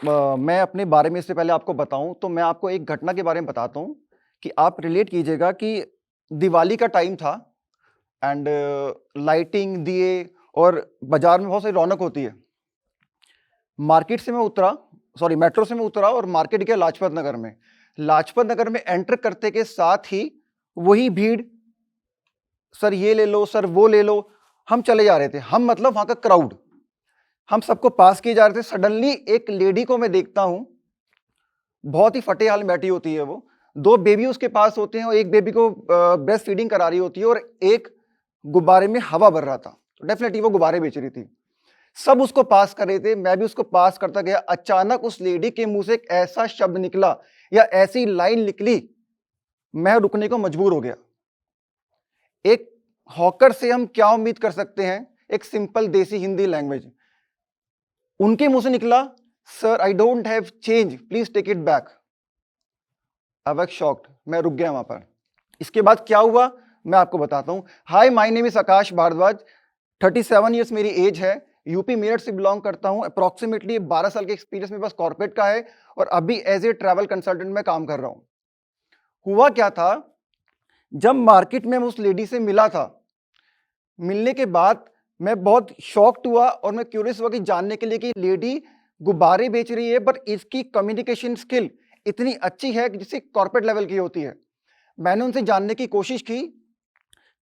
मैं अपने बारे में इससे पहले आपको बताऊं तो मैं आपको एक घटना के बारे में बताता हूं कि आप रिलेट कीजिएगा कि दिवाली का टाइम था एंड लाइटिंग दिए और बाजार में बहुत सारी रौनक होती है। मार्केट से मैं उतरा सॉरी मेट्रो से मैं उतरा और मार्केट गया लाजपत नगर में। लाजपत नगर में एंटर करते के साथ ही वही भीड़, सर ये ले लो, सर वो ले लो। हम चले जा रहे थे, हम मतलब वहां का क्राउड, हम सबको पास किए जा रहे थे। सडनली एक लेडी को मैं देखता हूं, बहुत ही फटे हाल में बैठी होती है वो। दो बेबी उसके पास होते हैं और एक बेबी को ब्रेस्ट फीडिंग करा रही होती है और एक गुब्बारे में हवा भर रहा था। डेफिनेटली वो गुब्बारे बेच रही थी। सब उसको पास कर रहे थे, मैं भी उसको पास करता गया। अचानक उस लेडी के मुंह से एक ऐसा शब्द निकला या ऐसी लाइन निकली, मैं रुकने को मजबूर हो गया। एक हॉकर से हम क्या उम्मीद कर सकते हैं? एक सिंपल देसी हिंदी लैंग्वेज। उनके मुंह से निकला, sir I don't have change, please take it back. I was shocked, मैं रुक गया वहां पर। इसके बाद क्या हुआ मैं आपको बताता हूं। Hi, my name is Akash Bhardwaj, 37 years मेरी एज है, यूपी मेरठ से बिलोंग करता हूं। अप्रोक्सीमेटली 12 साल के एक्सपीरियंस मेरे पास कॉर्पोरेट का है और अभी एज ए ट्रैवल कंसल्टेंट में काम कर रहा हूं। हुआ क्या था, जब मार्केट में उस लेडी से मिला था, मिलने के बाद मैं बहुत शॉक्ड हुआ और मैं क्यूरियस हुआ कि जानने के लिए कि लेडी गुब्बारे बेच रही है पर इसकी कम्युनिकेशन स्किल इतनी अच्छी है कि जिससे कॉर्पोरेट लेवल की होती है। मैंने उनसे जानने की कोशिश की।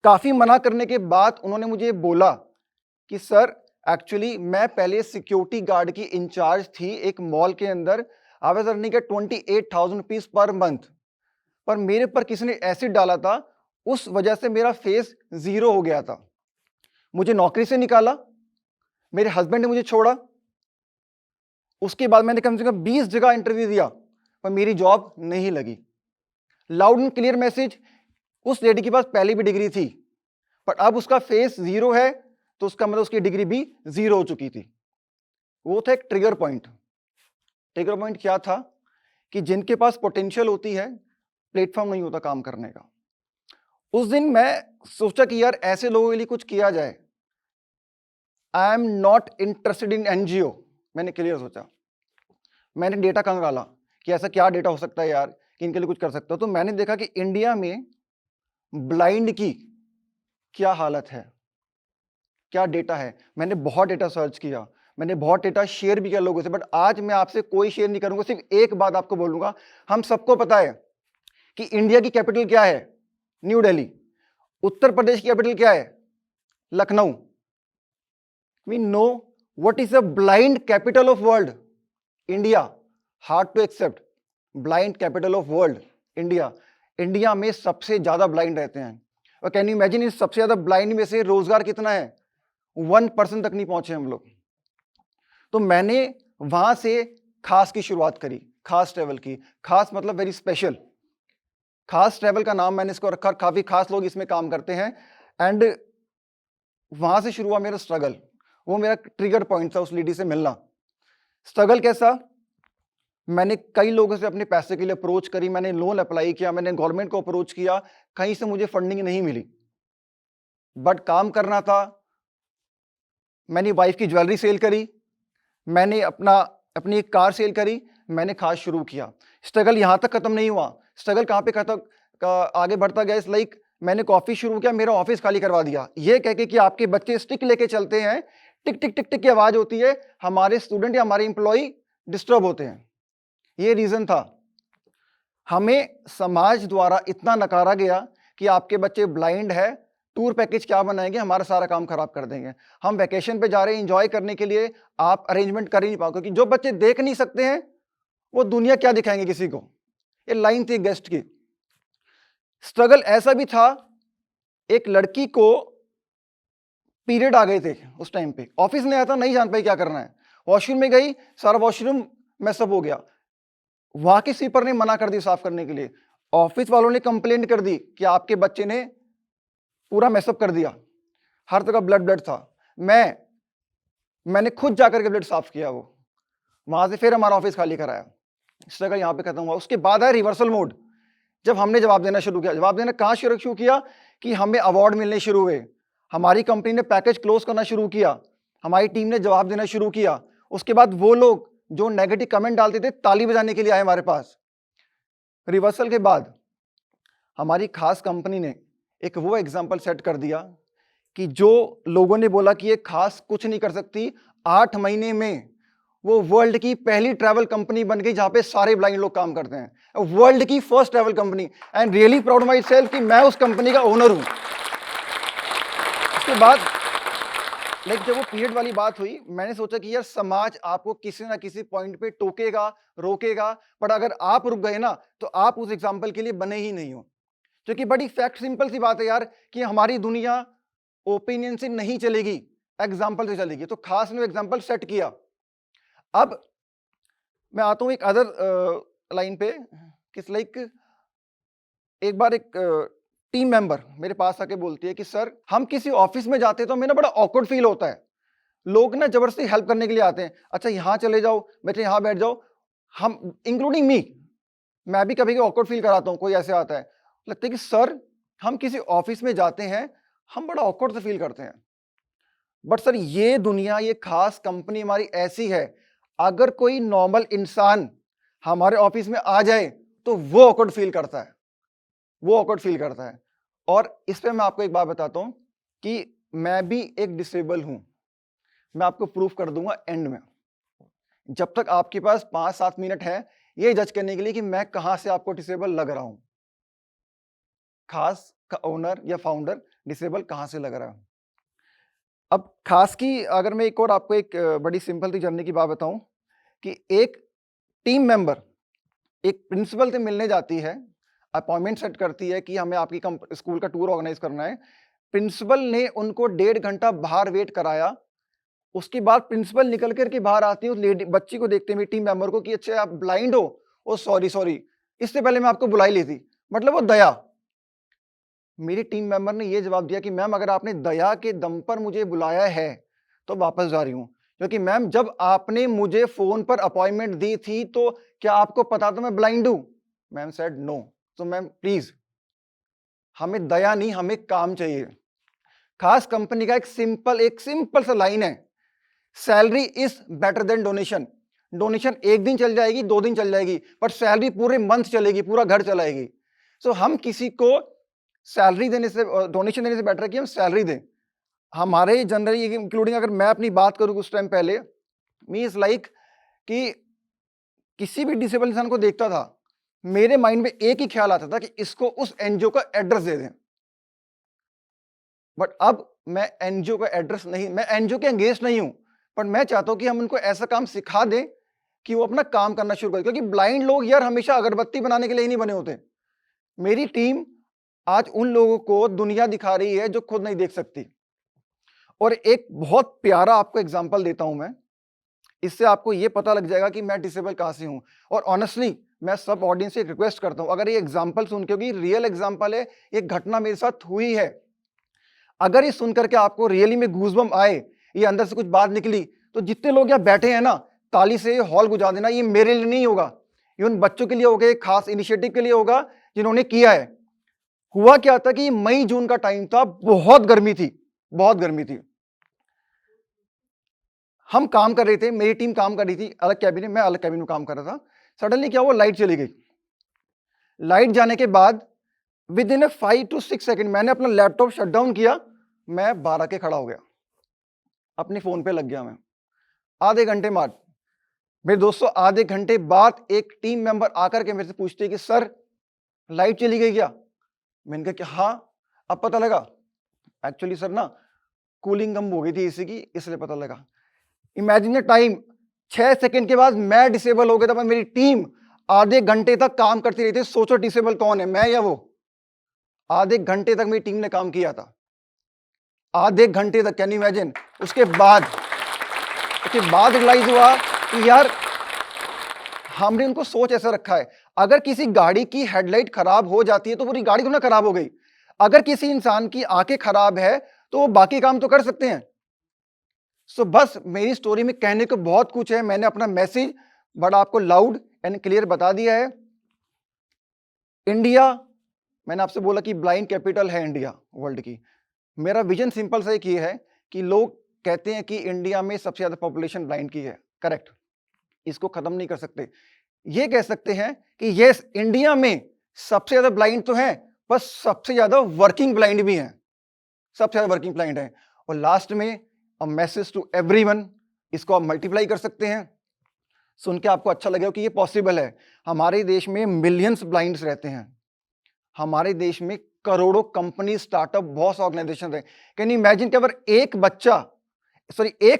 काफी मना करने के बाद उन्होंने मुझे बोला कि सर एक्चुअली मैं पहले सिक्योरिटी गार्ड की इंचार्ज थी एक मॉल के अंदर। I was earning eight 28,000 rupees per month, पर मेरे पर किसी ने एसिड डाला था, उस वजह से मेरा फेस जीरो हो गया था। मुझे नौकरी से निकाला, मेरे हस्बैंड ने मुझे छोड़ा। उसके बाद मैंने कम से कम 20 जगह इंटरव्यू दिया पर मेरी जॉब नहीं लगी। लाउड एंड क्लियर मैसेज, उस लेडी के पास पहले भी डिग्री थी पर अब उसका फेस जीरो है, तो उसका मतलब उसकी डिग्री भी जीरो हो चुकी थी। वो था एक ट्रिगर पॉइंट। ट्रिगर पॉइंट क्या था कि जिनके पास पोटेंशियल होती है, प्लेटफॉर्म नहीं होता काम करने का। उस दिन मैं सोचा कि यार ऐसे लोगों के लिए कुछ किया जाए। I am not interested in NGO, मैंने क्लियर सोचा। मैंने डेटा कंगाला कि ऐसा क्या डेटा हो सकता है यार कि इनके लिए कुछ कर सकता हूं। तो मैंने देखा कि इंडिया में ब्लाइंड की क्या हालत है, क्या डेटा है। मैंने बहुत डेटा सर्च किया, मैंने बहुत डेटा शेयर भी किया लोगों से, बट आज मैं आपसे कोई शेयर नहीं करूंगा। सिर्फ एक बात आपको बोलूंगा, हम सबको पता है कि इंडिया की कैपिटल क्या है, न्यू दिल्ली। उत्तर प्रदेश की कैपिटल क्या है, Lucknow. We know what is the blind capital of world, India. Hard to accept, blind capital of world India. India में सबसे ज्यादा ब्लाइंड रहते हैं। और कैन यू इमेजिन, इस सबसे ज्यादा ब्लाइंड में से रोजगार कितना है, 1% तक नहीं पहुंचे हम लोग। तो मैंने वहां से खास की शुरुआत करी, खास ट्रेवल की। खास मतलब वेरी स्पेशल। खास ट्रेवल का नाम मैंने इसको रखा, काफी खास लोग इसमें काम करते हैं। एंड वहां से शुरू हुआ मेरा स्ट्रगल। वो मेरा ट्रिगर पॉइंट था, उस लेडी से मिलना। स्ट्रगल कैसा, मैंने कई लोगों से अपने पैसे के लिए अप्रोच करी, मैंने लोन अप्लाई किया, मैंने गवर्नमेंट को अप्रोच किया, कहीं से मुझे फंडिंग नहीं मिली। बट काम करना था। मैंने वाइफ की ज्वेलरी सेल करी, मैंने अपनी एक कार सेल करी, मैंने खास शुरू किया। स्ट्रगल यहां तक खत्म नहीं हुआ। स्ट्रगल कहां पे खत्म आगे बढ़ता गया, इस लाइक मैंने कॉफी शुरू किया, मेरा ऑफिस खाली करवा दिया, ये कह के कि आपके बच्चे स्टिक लेके चलते हैं, टिक टिक टिक टिक की आवाज होती है, हमारे स्टूडेंट या हमारे इंप्लॉय डिस्टर्ब होते हैं। ये रीजन था। हमें समाज द्वारा इतना नकारा गया कि आपके बच्चे ब्लाइंड है, टूर पैकेज क्या बनाएंगे, हमारा सारा काम खराब कर देंगे। हम वैकेशन पे जा रहे हैं एंजॉय करने के लिए, आप अरेंजमेंट कर ही नहीं पाओगे, क्योंकि जो बच्चे देख नहीं सकते हैं वो दुनिया क्या दिखाएंगे किसी को। ये लाइन थी गेस्ट की। स्ट्रगल ऐसा भी था, एक लड़की को पीरियड आ गए थे उस टाइम पे, ऑफिस में आया था, नहीं जान पाई क्या करना है, वॉशरूम में गई, सारा वॉशरूम मैसअप हो गया। वहां के स्वीपर ने मना कर दी साफ करने के लिए। ऑफिस वालों ने कंप्लेंट कर दी कि आपके बच्चे ने पूरा मैसअप कर दिया, हर तरह ब्लड ब्लड था। मैंने खुद जाकर के ब्लड साफ किया। वो वहां से फिर हमारा ऑफिस खाली कराया। स्ट्रगल यहाँ पे खत्म हुआ। उसके बाद है रिवर्सल मोड। जब हमने जवाब देना शुरू किया, जवाब देना कहाँ शुरू किया कि हमें अवार्ड मिलने शुरू हुए, हमारी कंपनी ने पैकेज क्लोज करना शुरू किया, हमारी टीम ने जवाब देना शुरू किया। उसके बाद वो लोग जो नेगेटिव कमेंट डालते थे ताली बजाने के लिए आए हमारे पास। रिवर्सल के बाद हमारी खास कंपनी ने एक वो एग्जाम्पल सेट कर दिया कि जो लोगों ने बोला कि ये खास कुछ नहीं कर सकती, 8 महीने में वो वर्ल्ड की पहली ट्रैवल कंपनी बन गई जहां पे सारे ब्लाइंड लोग काम करते हैं, वर्ल्ड की first travel company. And really proud my self कि मैं उस कंपनी का ओनर हूं। उसके बाद जब वो पीरियड वाली बात हुई, मैंने सोचा कि यार समाज आपको किसी ना किसी पॉइंट पे टोकेगा, रोकेगा, पर अगर आप रुक गए ना तो आप उस एग्जाम्पल के लिए बने ही नहीं हो। क्योंकि बड़ी फैक्ट सिंपल सी बात है यार कि हमारी दुनिया ओपिनियन से नहीं चलेगी, एग्जाम्पल से चलेगी। तो खास ने एग्जाम्पल सेट किया। अब मैं आता हूं एक अदर लाइन पे, किस एक बार एक टीम मेंबर मेरे पास आके बोलती है कि सर हम किसी ऑफिस में जाते हैं तो हमें ना बड़ा ऑकवर्ड फील होता है, लोग ना जबरदस्ती हेल्प करने के लिए आते हैं, अच्छा यहाँ चले जाओ, बेटे यहाँ बैठ जाओ, हम इंक्लूडिंग मी, मैं भी कभी ऑकवर्ड फील कराता हूँ, कोई ऐसे आता है, लगता है कि सर हम किसी ऑफिस में जाते हैं हम बड़ा ऑकवर्ड से फील करते हैं। बट सर ये दुनिया, ये खास कंपनी हमारी ऐसी है, अगर कोई नॉर्मल इंसान हमारे ऑफिस में आ जाए तो वो ऑकवर्ड फील करता है, वो ऑकवर्ड फील करता है। और इस पे मैं आपको एक बात बताता हूं कि मैं भी एक डिसेबल हूं, मैं आपको प्रूफ कर दूंगा एंड में। जब तक आपके पास 5-7 मिनट है ये जज करने के लिए कि मैं कहां से आपको डिसेबल लग रहा हूं, खास का ओनर या फाउंडर डिसेबल कहां से लग रहा है। अब खास की अगर मैं एक और आपको एक बड़ी सिंपल सी जर्नी की बात बताऊं कि एक टीम मेंबर एक प्रिंसिपल से मिलने जाती है, अपॉइंटमेंट सेट करती है कि हमें आपकी स्कूल का टूर ऑर्गेनाइज करना है। प्रिंसिपल ने उनको 1.5 घंटा बाहर वेट कराया। उसके बाद प्रिंसिपल निकल करके बाहर आती है, उस लेडी बच्ची को देखते हैं टीम मेंबर को कि अच्छा आप ब्लाइंड हो, ओ सॉरी सॉरी, इससे पहले मैं आपको बुलाई ली थी। मतलब वो दया। मेरी टीम मेंबर ने ये जवाब दिया कि मैम अगर आपने दया के दम पर मुझे बुलाया है तो वापस जा रही हूं, क्योंकि मैम जब आपने मुझे फोन पर अपॉइंटमेंट दी थी तो क्या आपको पता था मैं ब्लाइंड हूं? Ma'am said no. तो मैम प्लीज, हमें दया नहीं, हमें काम चाहिए। खास कंपनी का एक सिंपल सा लाइन है, salary is better than donation. Donation एक दिन चल जाएगी, 2 दिन चल जाएगी, पर सैलरी पूरे मंथ चलेगी, पूरा घर चलाएगी। सो हम किसी को सैलरी देने से, डोनेशन देने से बेटर है कि हम सैलरी दें। हमारे जनरली इंक्लूडिंग अगर मैं अपनी बात करूं कुछ टाइम पहले, मींस लाइक कि किसी भी डिसेबल इंसान को देखता था, मेरे माइंड में एक ही ख्याल आता था कि इसको उस एनजीओ का एड्रेस दे दें। बट अब मैं एनजीओ का एड्रेस नहीं, मैं एनजीओ के एंगेज नहीं हूं, पर मैं चाहता हूं कि हम उनको ऐसा काम सिखा दें कि वो अपना काम करना शुरू करें। क्योंकि ब्लाइंड लोग यार हमेशा अगरबत्ती बनाने के लिए ही नहीं बने होते। मेरी टीम आज उन लोगों को दुनिया दिखा रही है जो खुद नहीं देख सकती। और एक बहुत प्यारा आपको एग्जांपल देता हूं मैं, इससे आपको यह पता लग जाएगा कि मैं डिसेबल कहां से हूं। और ऑनेस्टली मैं सब ऑडियंस से रिक्वेस्ट करता हूं, अगर ये एग्जांपल सुन, क्योंकि रियल एग्जांपल है, एक घटना मेरे साथ हुई है, अगर ये सुनकर के आपको रियली में गूज़बम्प आए, ये अंदर से कुछ बात निकली, तो जितने लोग यहाँ बैठे हैं ना, ताली से हॉल गुजा देना। ये मेरे लिए नहीं होगा, ये उन बच्चों के लिए होगा, एक खास इनिशिएटिव के लिए होगा जिन्होंने किया है। हुआ क्या था कि मई जून का टाइम था, बहुत गर्मी थी, बहुत गर्मी थी। हम काम कर रहे थे, मेरी टीम काम कर रही थी अलग कैबिन में, मैं अलग कैबिन में काम कर रहा था। सडनली क्या हुआ, लाइट चली गई। लाइट जाने के बाद विद इन 5 to 6 सेकंड मैंने अपना लैपटॉप शट डाउन किया, मैं 12 के खड़ा हो गया, अपने फोन पे लग गया मैं। आधे घंटे बाद, मेरे दोस्तों, आधे घंटे बाद एक टीम मेंबर आकर के मेरे से पूछते कि सर लाइट चली गई क्या? मैंने कहा कि हाँ, अब पता लगा। एक्चुअली सर ना कूलिंग कम हो गई थी एसी की, इसलिए पता लगा। इमेजिन द टाइम, 6 सेकंड के बाद मैं डिसेबल हो गया था, पर मेरी टीम आधे घंटे तक काम करती रही थी। सोचो डिसेबल कौन है, मैं या वो? आधे घंटे तक मेरी टीम ने काम किया था, आधे घंटे तक, कैन यू इमेजिन? उसके बाद रियलाइज हुआ कि यार हमने उनको सोच ऐसा रखा है, अगर किसी गाड़ी की हेडलाइट खराब हो जाती है तो पूरी गाड़ी तो ना खराब हो गई। अगर किसी इंसान की आंखें खराब है तो वो बाकी काम तो कर सकते हैं। सो बस मेरी स्टोरी में कहने को बहुत कुछ है, मैंने अपना मैसेज बड़ा आपको लाउड एंड क्लियर बता दिया है। इंडिया, मैंने आपसे बोला कि ब्लाइंड कैपिटल है इंडिया वर्ल्ड की। मेरा विजन सिंपल सा एक ये है कि लोग कहते हैं कि इंडिया में सबसे ज्यादा पॉपुलेशन ब्लाइंड की है, करेक्ट। इसको खत्म नहीं कर सकते। ये कह सकते हैं कि यस, इंडिया में सबसे ज्यादा ब्लाइंड तो है, पर सबसे ज्यादा वर्किंग ब्लाइंड भी है, सबसे ज्यादा वर्किंग ब्लाइंड है। और लास्ट में अ मैसेज टू एवरीवन, इसको आप मल्टीप्लाई कर सकते हैं। सुन के आपको अच्छा लगेगा कि ये पॉसिबल है। हमारे देश में मिलियंस ब्लाइंड्स रहते हैं, हमारे देश में करोड़ों कंपनी, स्टार्टअप, बहुत ऑर्गेनाइजेशन है। कैन यू इमेजिन कि अगर एक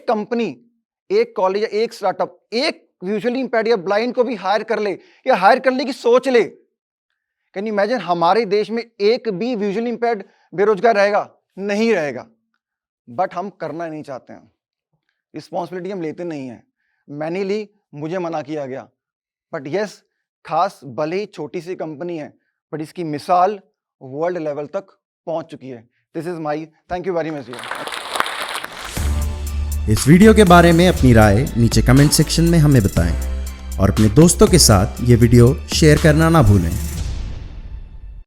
कंपनी, एक कॉलेज या एक स्टार्टअप एक विजुअली इंपेयर्ड या ब्लाइंड को भी हायर कर ले या हायर करने की सोच ले, कैन यू इमेजिन हमारे देश में एक भी विजुअली इंपेयर्ड बेरोजगार रहेगा? नहीं रहेगा। बट हम करना नहीं चाहते हैं, रिस्पॉन्सिबिलिटी हम लेते नहीं है। मैंने ली, मुझे मना किया गया। बट यस, खास भले ही छोटी सी कंपनी है, बट इसकी मिसाल वर्ल्ड लेवल तक पहुंच चुकी है। This is my, thank you very much. इस वीडियो के बारे में अपनी राय नीचे कमेंट सेक्शन में हमें बताएं और अपने दोस्तों के साथ ये वीडियो शेयर करना ना भूलें।